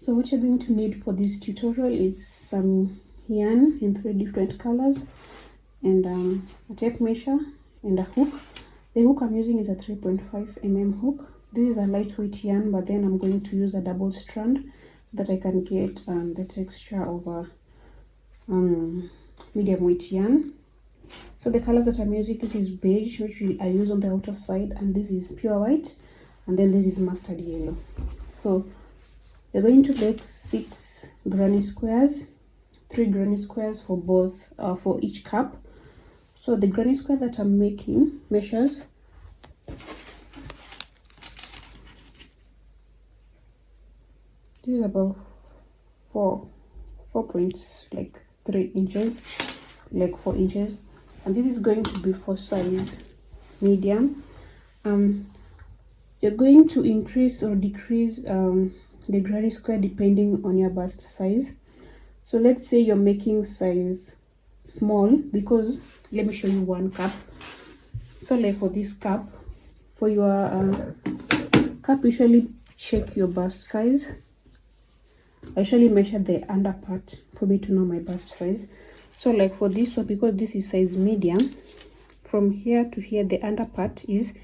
So what you're going to need for this tutorial is some yarn in 3 different colors, and a tape measure and a hook. The hook I'm using is a 3.5 mm hook. This is a lightweight yarn, but then I'm going to use a double strand so that I can get the texture of a medium weight yarn. So the colors that I'm using, this is beige, which I use on the outer side, and this is pure white, and then this is mustard yellow. So we're going to make 6 granny squares, 3 granny squares for both for each cup. So the granny square that I'm making measures this is about 4.3 inches, like 4 inches, and this is going to be for size medium. You're going to increase or decrease the granny square depending on your bust size. So let's say you're making size small, because let me show you one cup. So like for this cup, for your cup, usually check your bust size. I usually measure the under part for me to know my bust size. So like for this one, because this is size medium, from here to here the under part is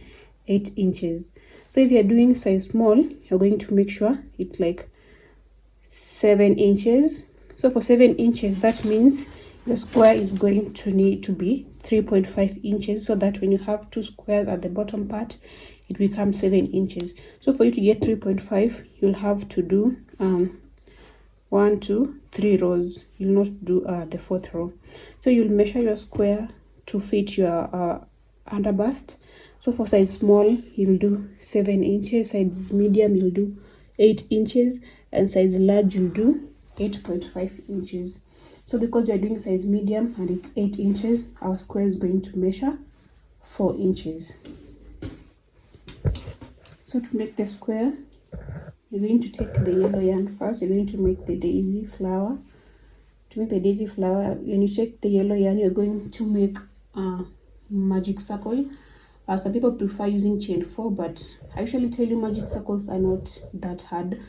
8 inches. So if you're doing size small, you're going to make sure it's like 7 inches. So for 7 inches, that means the square is going to need to be 3.5 inches, so that when you have 2 squares at the bottom part, it becomes 7 inches. So for you to get 3.5, you'll have to do 1, 2, 3 rows. You'll not do the 4th row. So you'll measure your square to fit your under bust. So for size small, you'll do 7 inches, size medium you'll do 8 inches, and size large you'll do 8.5 inches. So because you're doing size medium and it's 8 inches, our square is going to measure 4 inches. So to make the square, you're going to take the yellow yarn first. You're going to make the daisy flower. To make the daisy flower, when you take the yellow yarn, you're going to make a magic circle. Some people prefer using chain 4, but I usually tell you magic circles are not that hard.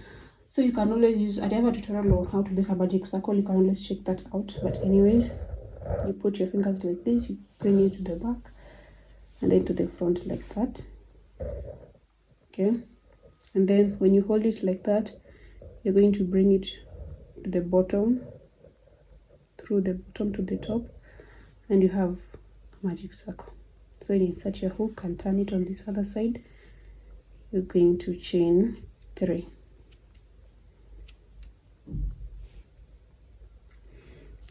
So you can always use, I have a tutorial on how to make a magic circle. You can always check that out. But anyways, you put your fingers like this, you bring it to the back, and then to the front like that. Okay, and then when you hold it like that, you're going to bring it to the bottom, through the bottom to the top, and you have a magic circle. So you insert your hook and turn it on this other side. You're going to chain 3.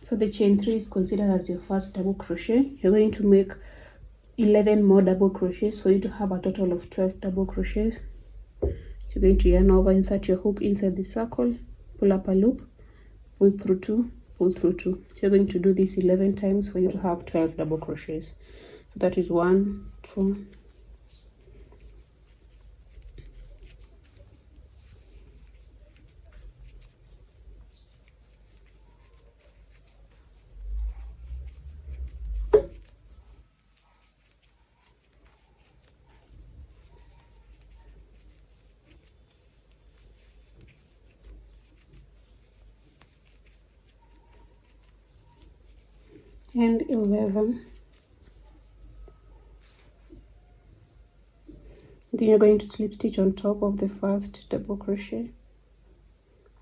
So the chain 3 is considered as your first double crochet. You're going to make 11 more double crochets for you to have a total of 12 double crochets. You're going to yarn over, insert your hook inside the circle, pull up a loop, pull through 2, pull through 2. So you're going to do this 11 times for you to have 12 double crochets. So that is 1, 2, and 11. Then you're going to slip stitch on top of the first double crochet,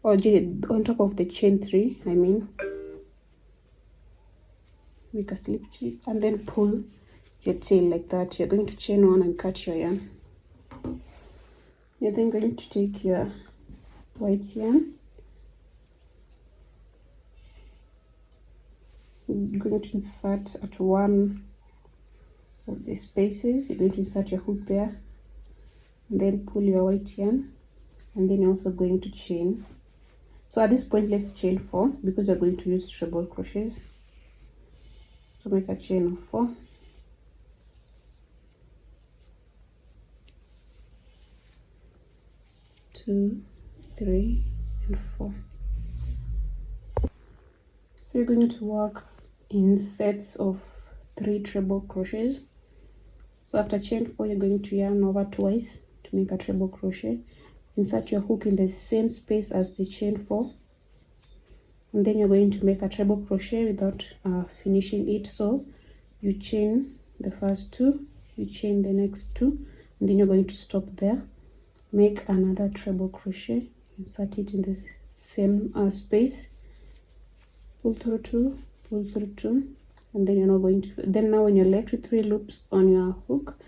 or on top of the chain 3, I mean. Make a slip stitch and then pull your tail like that. You're going to chain 1 and cut your yarn. You're then going to take your white yarn. You're going to insert at one of the spaces. You're going to insert your hook there, and then pull your white yarn, and then you're also going to chain. So at this point, let's chain 4 because you're going to use treble crochets. So make a chain of 4. Two, 3, and 4. So you're going to work in sets of 3 treble crochets. So after chain 4, you're going to yarn over twice to make a treble crochet, insert your hook in the same space as the chain 4, and then you're going to make a treble crochet without finishing it. So you chain the first 2, you chain the next 2, and then you're going to stop there, make another treble crochet, insert it in the same space, pull through 2, pull through 2, and then you're not going to, then now when you're left with 3 loops on your hook,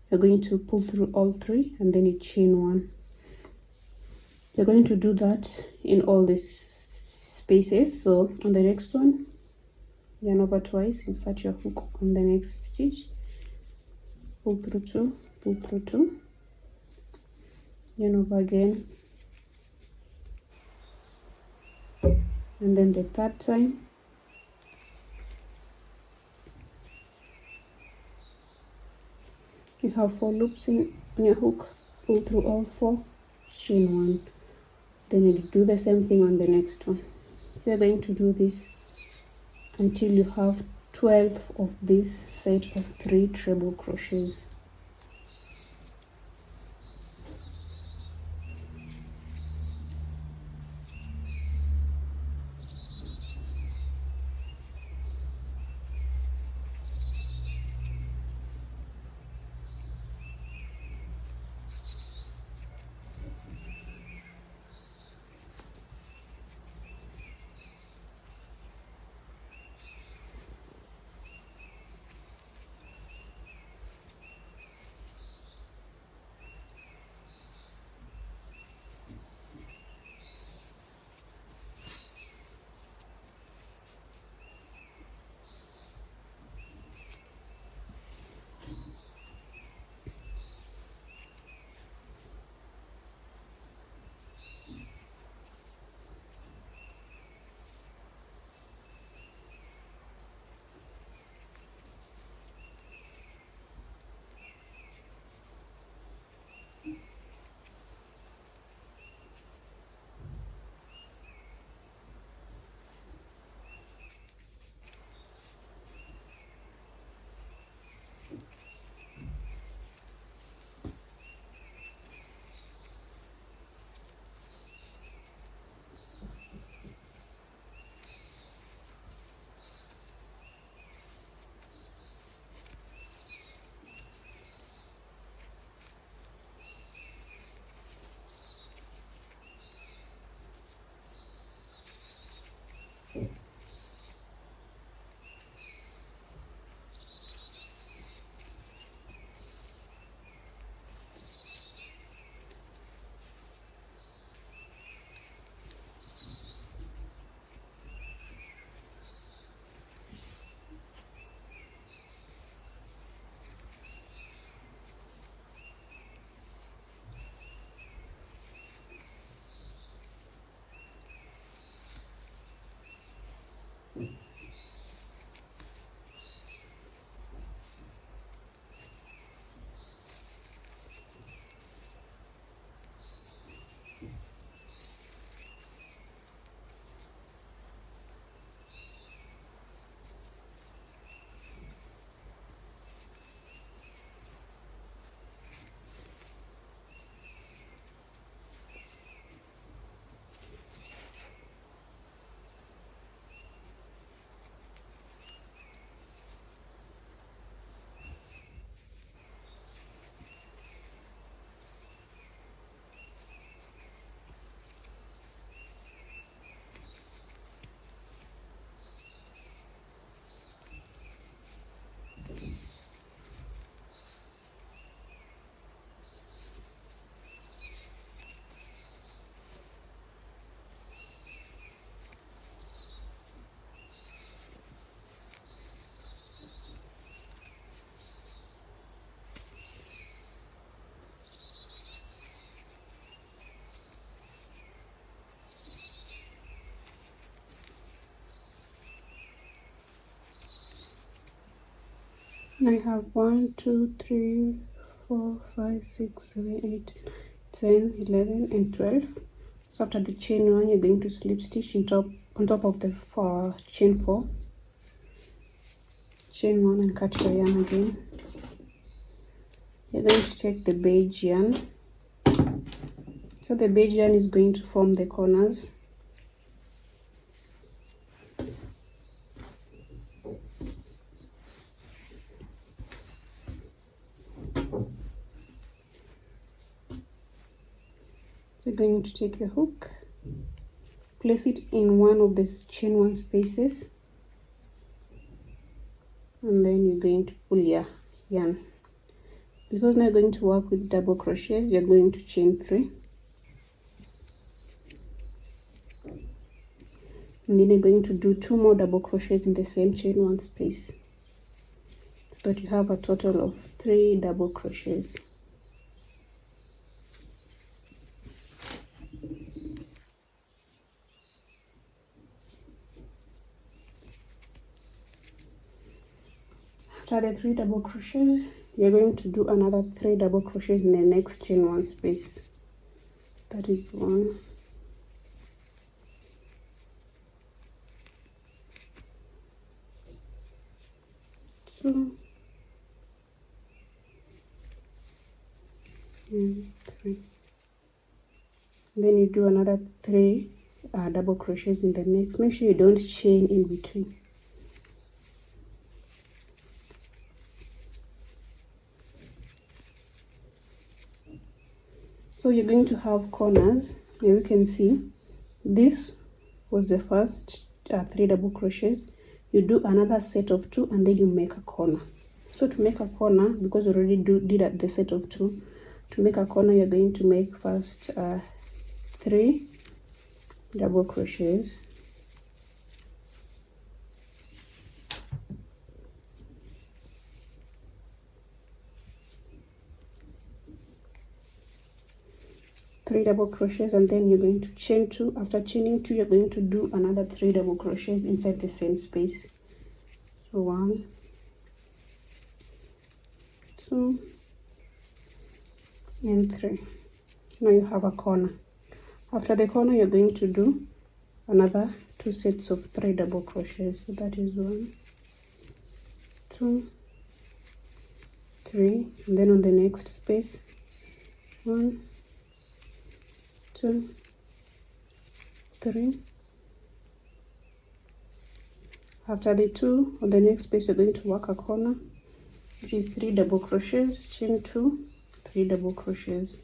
you're going to pull through all 3, and then you chain 1. You're going to do that in all these spaces. So on the next one, yarn over twice, insert your hook on the next stitch, pull through 2, pull through 2, yarn over again, and then the third time, you have 4 loops in on your hook, pull through all 4, chain 1, then you do the same thing on the next one. So you're going to do this until you have 12 of this set of 3 treble crochets. I have 1, 2, 3, 4, 5, 6, 7, 8, 10, 11, and 12. So after the chain 1, you're going to slip stitch on top of the chain 4. Chain 1 and cut your yarn again. You're going to take the beige yarn. So So the beige yarn is going to form the corners. You're going to take your hook, place it in one of the chain one spaces, and then you're going to pull your yarn. Because now you're going to work with double crochets, you're going to chain 3, and then you're going to do 2 more double crochets in the same chain one space, so that you have a total of 3 double crochets. After the 3 double crochets, you're going to do another 3 double crochets in the next chain one space. That is 1, 2, and 3. Then you do another 3 double crochets in the next. Make sure you don't chain in between. So you're going to have corners. As you can see, this was the first 3 double crochets. You do another set of 2, and then you make a corner. So to make a corner, because you already did the set of 2, to make a corner you're going to make first 3 double crochets, and then you're going to chain 2. After chaining 2, you're going to do another 3 double crochets inside the same space. So 1, 2, and 3. Now you have a corner. After the corner, you're going to do another 2 sets of 3 double crochets. So that is 1, 2, 3, and then on the next space, 1, 2, 3. After the 2 on the next space, you're going to work a corner, which is 3 double crochets, chain 2, 3 double crochets.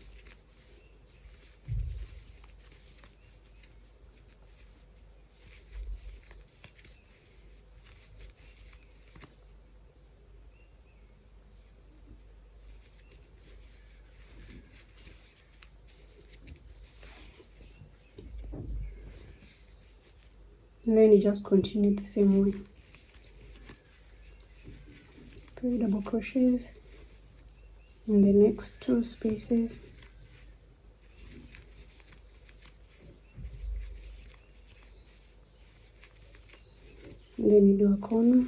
And then you just continue the same way. 3 double crochets in the next 2 spaces. And then you do a corner.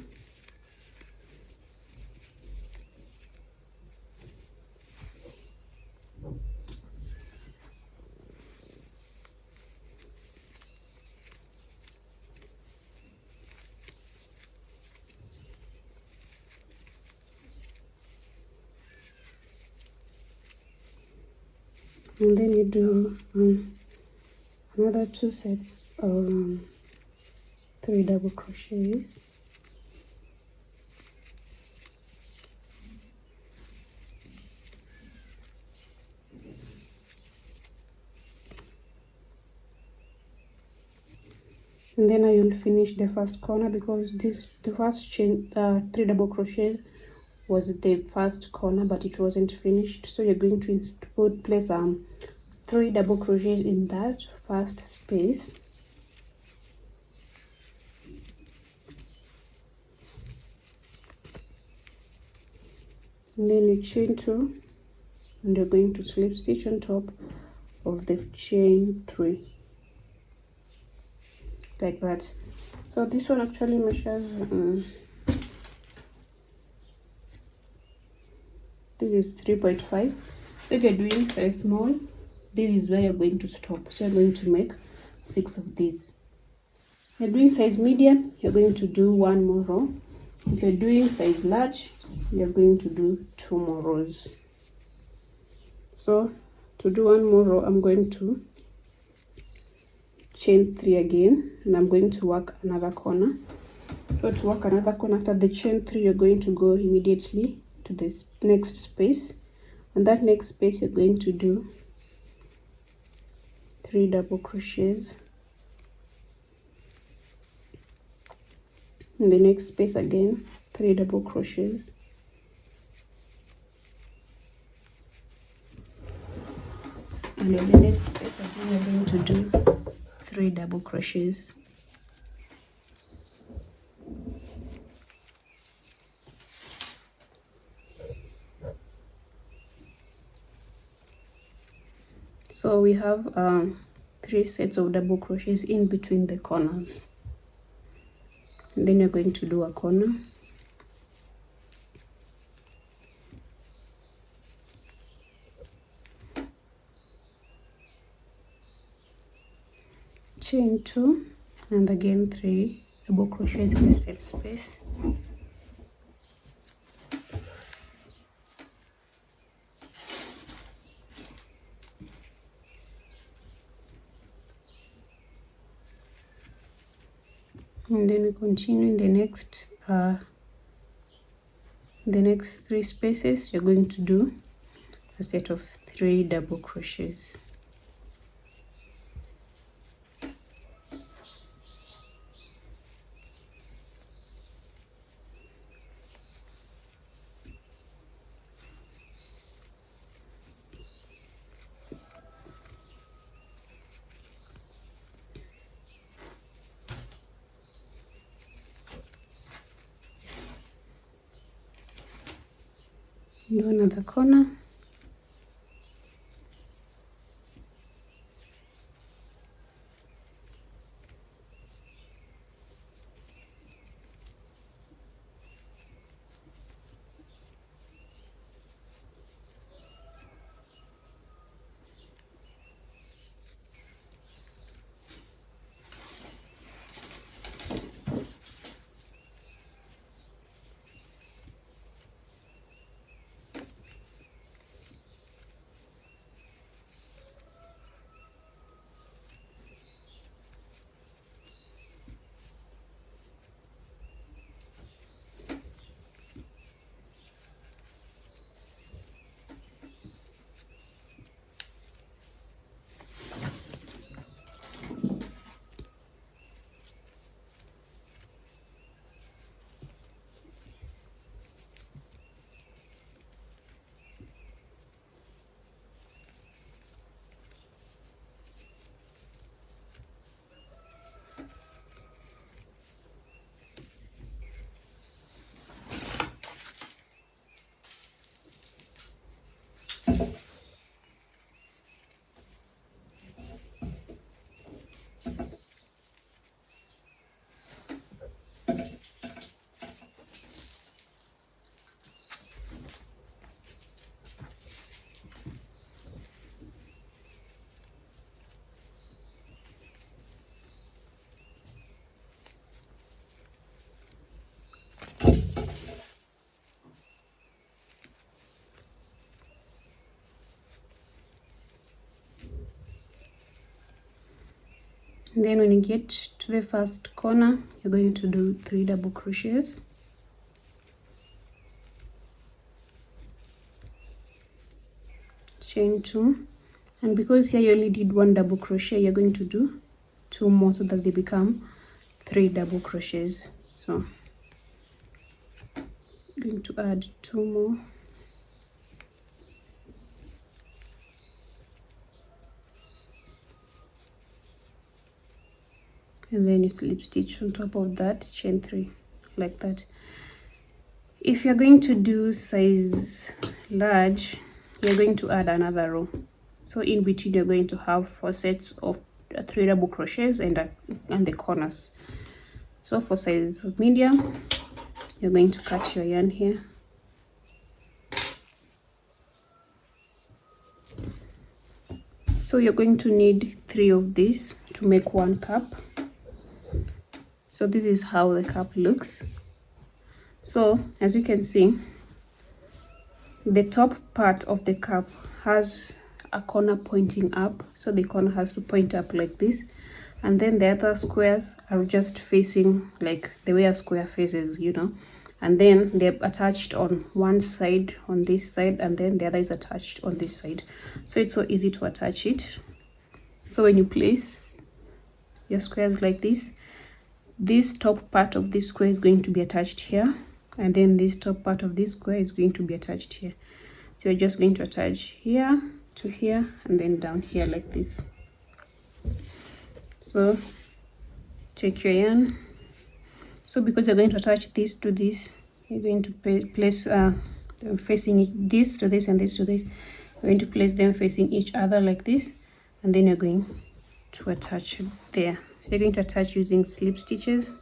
And then you do another 2 sets of 3 double crochets. And then I will finish the first corner, because the first chain 3 double crochets was the first corner, but it wasn't finished. So you're going to place 3 double crochets in that first space. And then you chain 2, and you're going to slip stitch on top of the chain 3, like that. So this one actually measures this is 3.5. So if you're doing size small, this is where you're going to stop. So you're going to make 6 of these. If you're doing size medium, you're going to do 1 more row. If you're doing size large, you're going to do 2 more rows. So To do one more row, I'm going to chain 3 again, and I'm going to work another corner. So to work another corner, after the chain 3, you're going to go immediately to this next space, and that next space you're going to do 3 double crochets. In the next space again, 3 double crochets. And in the next space again, we're going to do 3 double crochets. So we have 3 sets of double crochets in between the corners. And then you're going to do a corner. Chain 2, and again 3 double crochets in the same space. And then we continue in the next 3 spaces. You're going to do a set of 3 double crochets. Do another corner. And then when you get to the first corner, you're going to do 3 double crochets. Chain 2, and because here you only did 1 double crochet, you're going to do 2 more so that they become 3 double crochets. So I'm going to add 2 more. And then you slip stitch on top of that, chain 3 like that. If you're going to do size large, you're going to add another row. So in between you're going to have 4 sets of 3 double crochets and the corners. So for size medium, you're going to cut your yarn here. So you're going to need 3 of these to make 1 cup. So this is how the cup looks. So as you can see, the top part of the cup has a corner pointing up, so the corner has to point up like this, and then the other squares are just facing like the way a square faces, you know, and then they're attached on one side, on this side, and then the other is attached on this side. So it's so easy to attach it. So when you place your squares like this top part of this square is going to be attached here, and then this top part of this square is going to be attached here. So you're just going to attach here to here and then down here like this. So take your yarn. So because you're going to attach this to this, you're going to place facing this to this and this to this. You're going to place them facing each other like this, and then you're going to attach it there. So you're going to attach using slip stitches.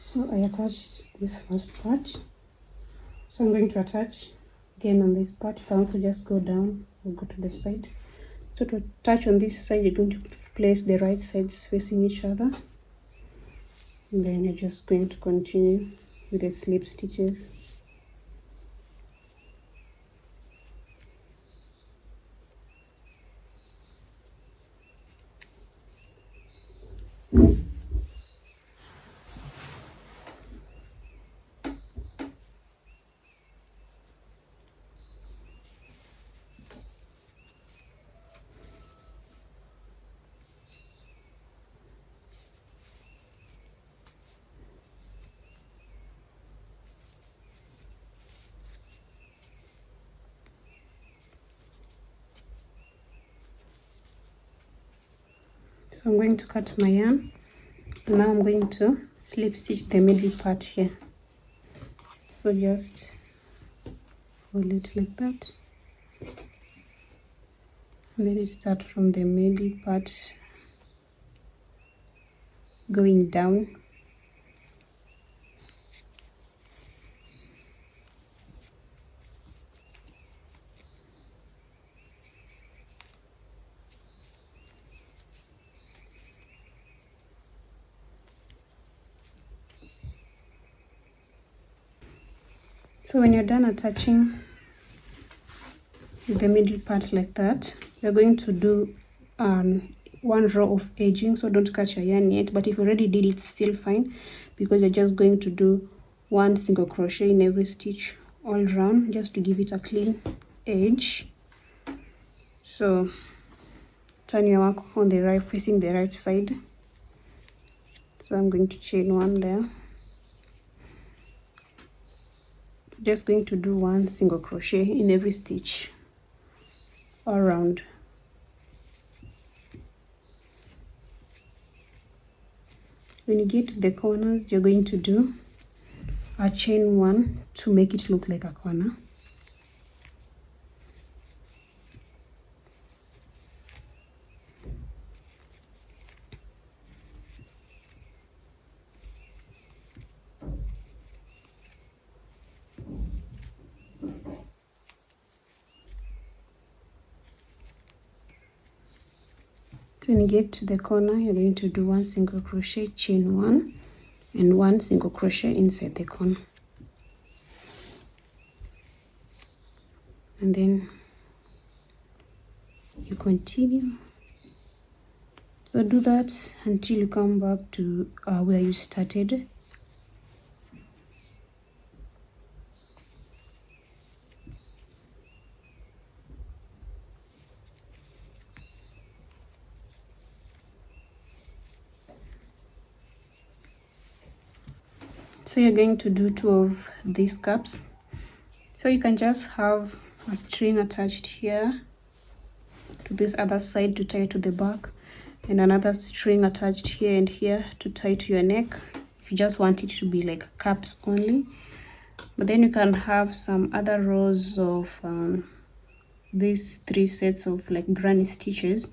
So I attached this first part, so I'm going to attach again on this part. You can also just go down or go to the side. So to attach on this side, you're going to place the right sides facing each other, and then you're just going to continue with the slip stitches. So I'm going to cut my yarn. Now I'm going to slip stitch the middle part here. So just fold it like that, and then you start from the middle part going down. So when you're done attaching the middle part like that, you're going to do one row of edging. So don't cut your yarn yet, but if you already did it, still fine, because you're just going to do one single crochet in every stitch all around, just to give it a clean edge. So turn your work on the right, facing the right side. So I'm going to chain one there. Just going to do one single crochet in every stitch all around. When you get to the corners, you're going to do a chain one to make it look like a corner. So when you get to the corner, you're going to do one single crochet, chain one, and one single crochet inside the corner. And then you continue. So do that until you come back to where you started. So you're going to do 2 of these caps. So you can just have a string attached here to this other side to tie to the back, and another string attached here and here to tie to your neck, if you just want it to be like caps only. But then you can have some other rows of these 3 sets of like granny stitches.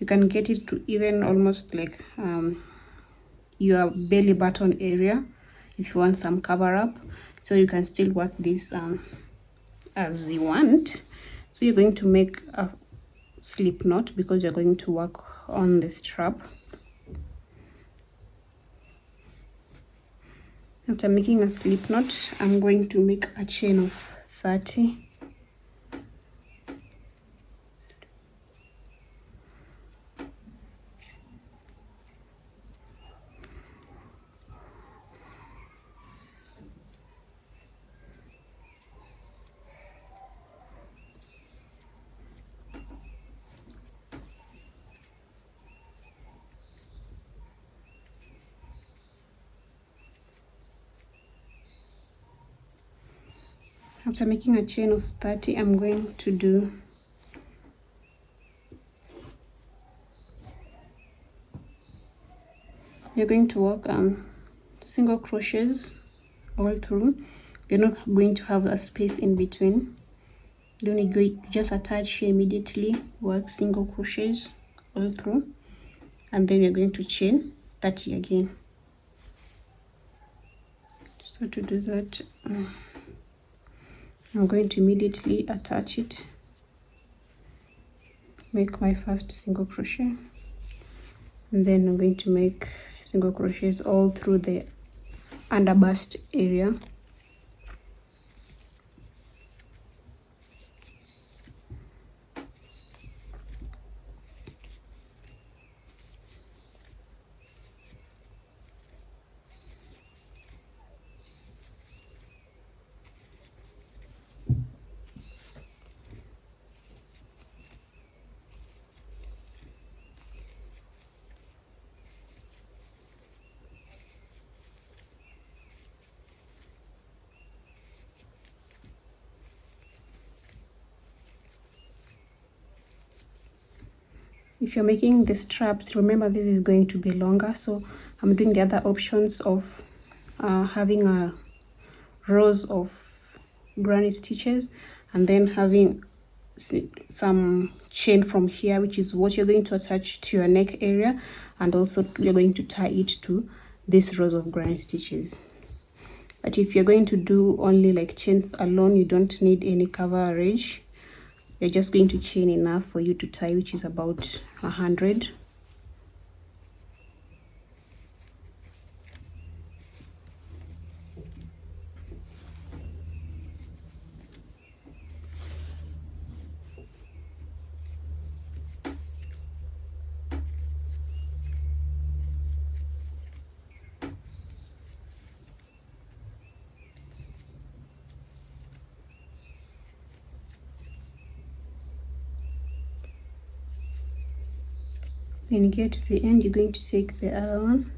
You can get it to even almost like your belly button area if you want some cover up. So you can still work this as you want. So you're going to make a slip knot because you're going to work on the strap. After making a slip knot, I'm going to make a chain of 30. After making a chain of 30, I'm going to do you're going to work single crochets all through. You're not going to have a space in between. Then you just attach here immediately, work single crochets all through, and then you're going to chain 30 again. So to do that, I'm going to immediately attach it, make my first single crochet, and then I'm going to make single crochets all through the underbust area. If you're making the straps, remember this is going to be longer, so I'm doing the other options of having a rows of granny stitches and then having some chain from here, which is what you're going to attach to your neck area, and also you're going to tie it to these rows of granny stitches. But if you're going to do only like chains alone, you don't need any coverage. You're just going to chain enough for you to tie, which is about 100. When you get to the end, you're going to take the other one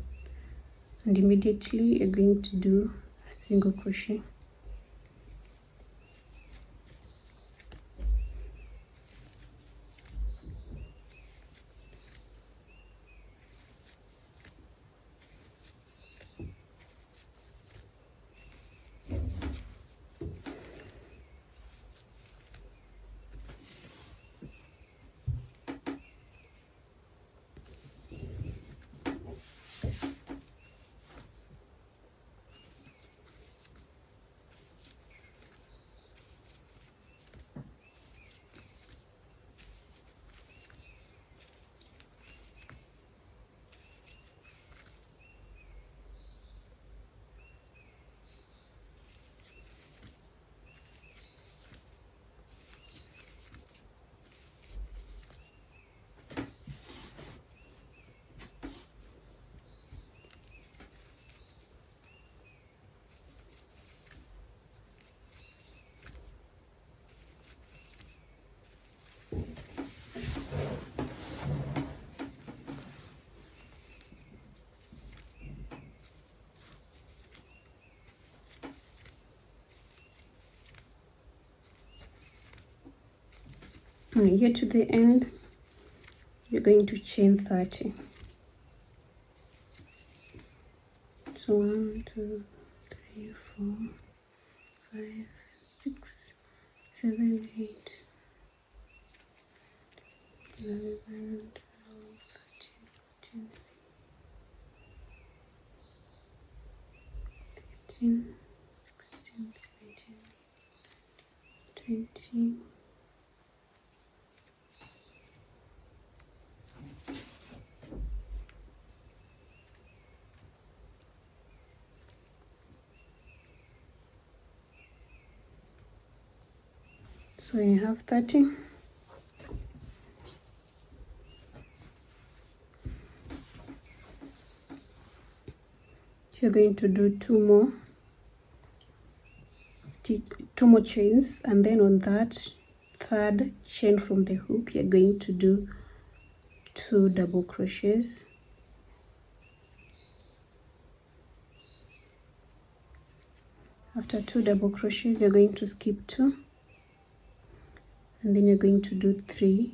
and immediately you're going to do a single crochet. When you get to the end, you're going to chain 30. So 1, 2, 3, 4, 5, 6, 7, 8, 11, 12, 20. So you have 30. You're going to do two more chains, and then on that third chain from the hook you're going to do 2 double crochets. After 2 double crochets you're going to skip 2, and then you're going to do 3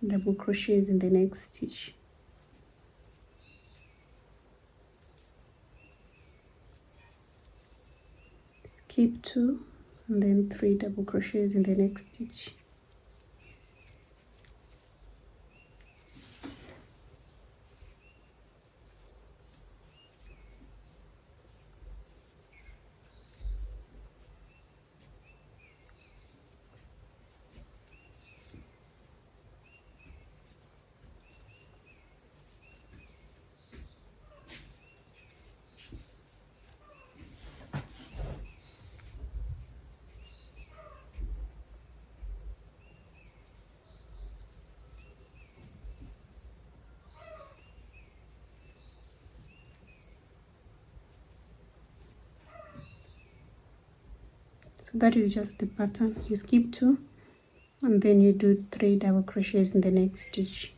double crochets in the next stitch. Skip 2 and then 3 double crochets in the next stitch. So that is just the pattern. You skip 2 and then you do 3 double crochets in the next stitch.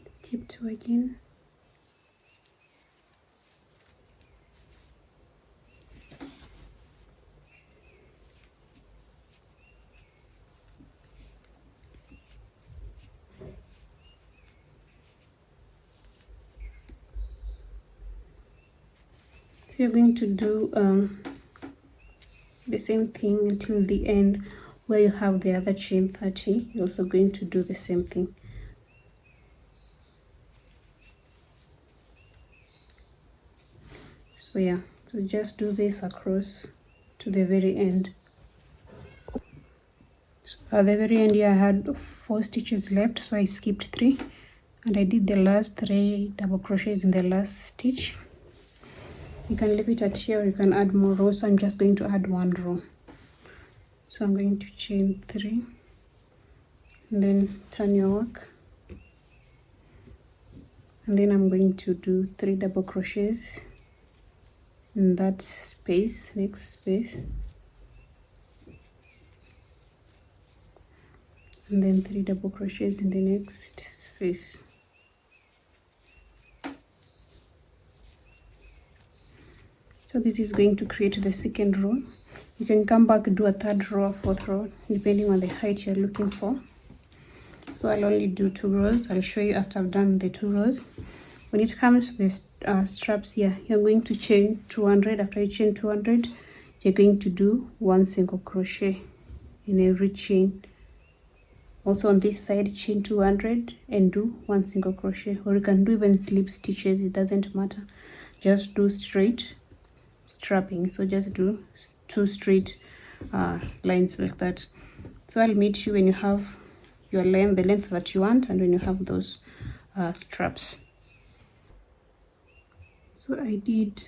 Skip 2 again. So you're going to do the same thing until the end where you have the other chain 30. You're also going to do the same thing. So yeah, so just do this across to the very end. So at the very end here I had 4 stitches left, so I skipped 3 and I did the last 3 double crochets in the last stitch. You can leave it at here or you can add more rows. I'm just going to add 1 row. So I'm going to chain 3 and then turn your work, and then I'm going to do 3 double crochets in that space, next space, and then 3 double crochets in the next space. So this is going to create the second row. You can come back and do a 3rd row or 4th row depending on the height you're looking for. So I'll only do 2 rows. I'll show you after I've done the 2 rows. When it comes to the straps here, you're going to chain 200. After you chain 200, you're going to do 1 single crochet in every chain. Also on this side, chain 200 and do 1 single crochet, or you can do even slip stitches, it doesn't matter. Just do straight strapping, so just do 2 straight lines like that. So I'll meet you when you have your length, the length that you want, and when you have those straps. So I did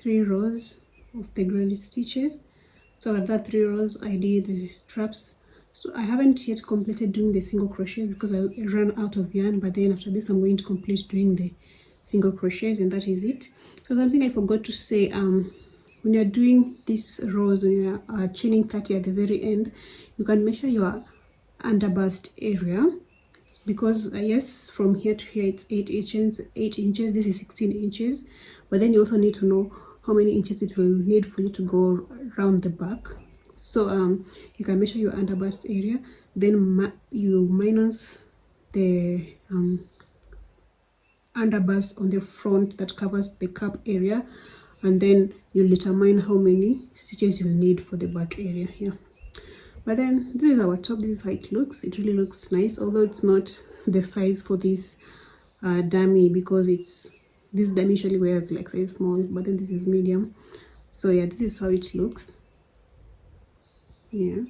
3 rows of the granny stitches. So at that 3 rows I did the straps. So I haven't yet completed doing the single crochet because I ran out of yarn, but then after this I'm going to complete doing the single crochets, and that is it. So something I forgot to say, when you're doing these rows, when you are chaining 30 at the very end, you can measure your under bust area, because yes, from here to here it's 8 inches. This is 16 inches, but then you also need to know how many inches it will need for you to go around the back. So you can measure your under bust area, then you minus the under bust on the front that covers the cup area, and then you determine how many stitches you'll need for the back area here. But then this is our top. This is how it looks. It really looks nice, although it's not the size for this dummy, because it's this dummy usually wears like size small, but then this is medium. So yeah, this is how it looks. Yeah,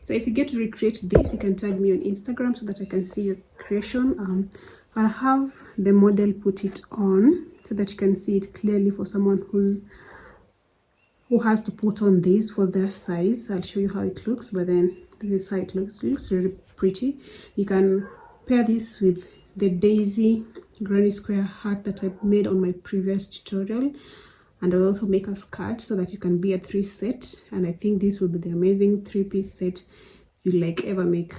so if you get to recreate this, you can tag me on Instagram so that I can see your creation. I'll have the model put it on so that you can see it clearly for someone who has to put on this for their size. I'll show you how it looks, but then this is how it looks. It looks really pretty. You can pair this with the Daisy granny square hat that I made on my previous tutorial, and I'll also make a skirt so that you can be a 3 set, and I think this will be the amazing 3-piece set you like ever make.